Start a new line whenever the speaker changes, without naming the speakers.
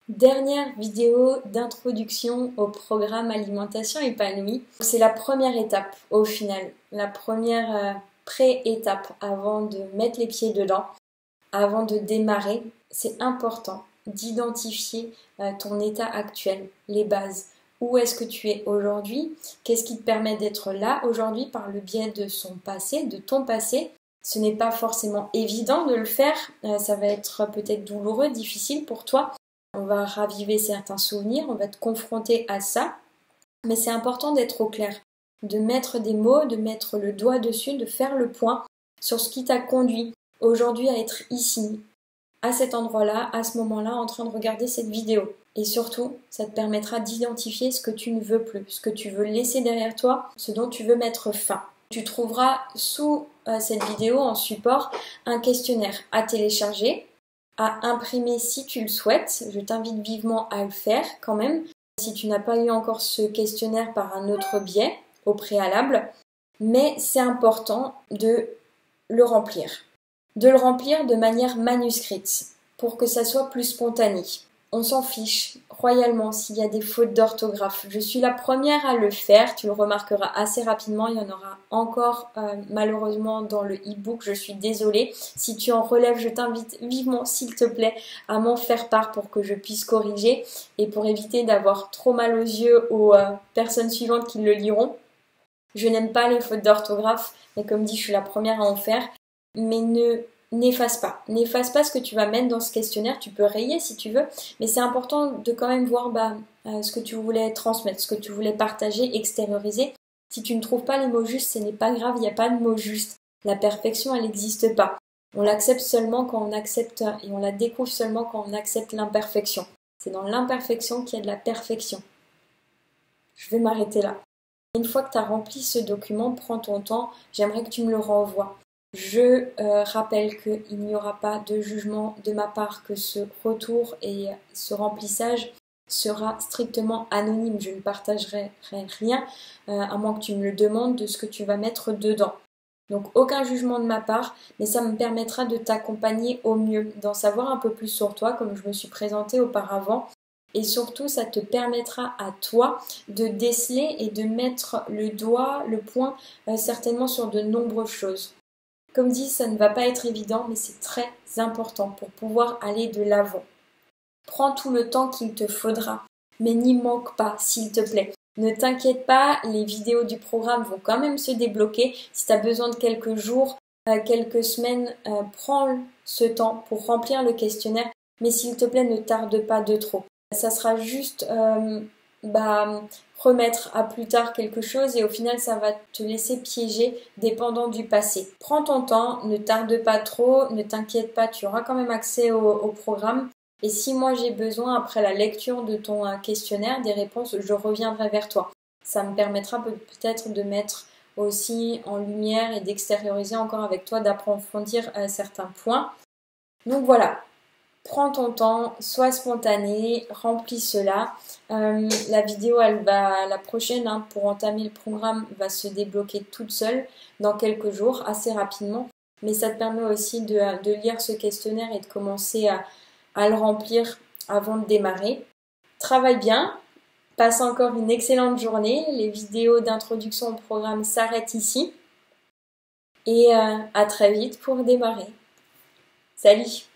Dernière vidéo d'introduction au programme Alimentation épanouie. C'est la première étape au final, la première pré-étape avant de mettre les pieds dedans, avant de démarrer. C'est important d'identifier ton état actuel, les bases. Où est-ce que tu es aujourd'hui? Qu'est-ce qui te permet d'être là aujourd'hui par le biais de son passé, de ton passé? Ce n'est pas forcément évident de le faire, ça va être peut-être douloureux, difficile pour toi. On va raviver certains souvenirs, on va te confronter à ça, mais c'est important d'être au clair, de mettre des mots, de mettre le doigt dessus, de faire le point sur ce qui t'a conduit aujourd'hui à être ici, à cet endroit-là, à ce moment-là, en train de regarder cette vidéo. Et surtout, ça te permettra d'identifier ce que tu ne veux plus, ce que tu veux laisser derrière toi, ce dont tu veux mettre fin. Tu trouveras sous cette vidéo en support un questionnaire à télécharger, à imprimer si tu le souhaites. Je t'invite vivement à le faire quand même, si tu n'as pas eu encore ce questionnaire par un autre biais au préalable. Mais c'est important de le remplir. De le remplir de manière manuscrite pour que ça soit plus spontané. On s'en fiche royalement s'il y a des fautes d'orthographe. Je suis la première à le faire, tu le remarqueras assez rapidement, il y en aura encore malheureusement dans le e-book, je suis désolée. Si tu en relèves, je t'invite vivement, s'il te plaît, à m'en faire part pour que je puisse corriger et pour éviter d'avoir trop mal aux yeux aux personnes suivantes qui le liront. Je n'aime pas les fautes d'orthographe, mais comme dit, je suis la première à en faire. Mais n'efface pas ce que tu vas mettre dans ce questionnaire. Tu peux rayer si tu veux, mais c'est important de quand même voir ce que tu voulais transmettre, ce que tu voulais partager, extérioriser. Si tu ne trouves pas les mots justes, ce n'est pas grave, il n'y a pas de mots justes. La perfection, elle n'existe pas. On l'accepte seulement quand on accepte, et on la découvre seulement quand on accepte l'imperfection. C'est dans l'imperfection qu'il y a de la perfection. Je vais m'arrêter là. Une fois que tu as rempli ce document, prends ton temps, j'aimerais que tu me le renvoies. Je rappelle qu'il n'y aura pas de jugement de ma part, que ce retour et ce remplissage sera strictement anonyme. Je ne partagerai rien, à moins que tu me le demandes, de ce que tu vas mettre dedans. Donc aucun jugement de ma part, mais ça me permettra de t'accompagner au mieux, d'en savoir un peu plus sur toi, comme je me suis présentée auparavant. Et surtout, ça te permettra à toi de déceler et de mettre le doigt, le point, certainement sur de nombreuses choses. Comme dit, ça ne va pas être évident, mais c'est très important pour pouvoir aller de l'avant. Prends tout le temps qu'il te faudra, mais n'y manque pas, s'il te plaît. Ne t'inquiète pas, les vidéos du programme vont quand même se débloquer. Si tu as besoin de quelques jours, quelques semaines, prends ce temps pour remplir le questionnaire, mais s'il te plaît, ne tarde pas de trop. Ça sera juste remettre à plus tard quelque chose et au final ça va te laisser piéger dépendant du passé. Prends ton temps, ne tarde pas trop, ne t'inquiète pas, tu auras quand même accès au programme. Et si moi j'ai besoin, après la lecture de ton questionnaire, des réponses, je reviendrai vers toi. Ça me permettra peut-être de mettre aussi en lumière et d'extérioriser encore avec toi, d'approfondir certains points. Donc voilà. Prends ton temps, sois spontané, remplis cela. La vidéo, la prochaine, pour entamer le programme, va se débloquer toute seule dans quelques jours, assez rapidement. Mais ça te permet aussi de lire ce questionnaire et de commencer à le remplir avant de démarrer. Travaille bien, passe encore une excellente journée. Les vidéos d'introduction au programme s'arrêtent ici. Et à très vite pour démarrer. Salut!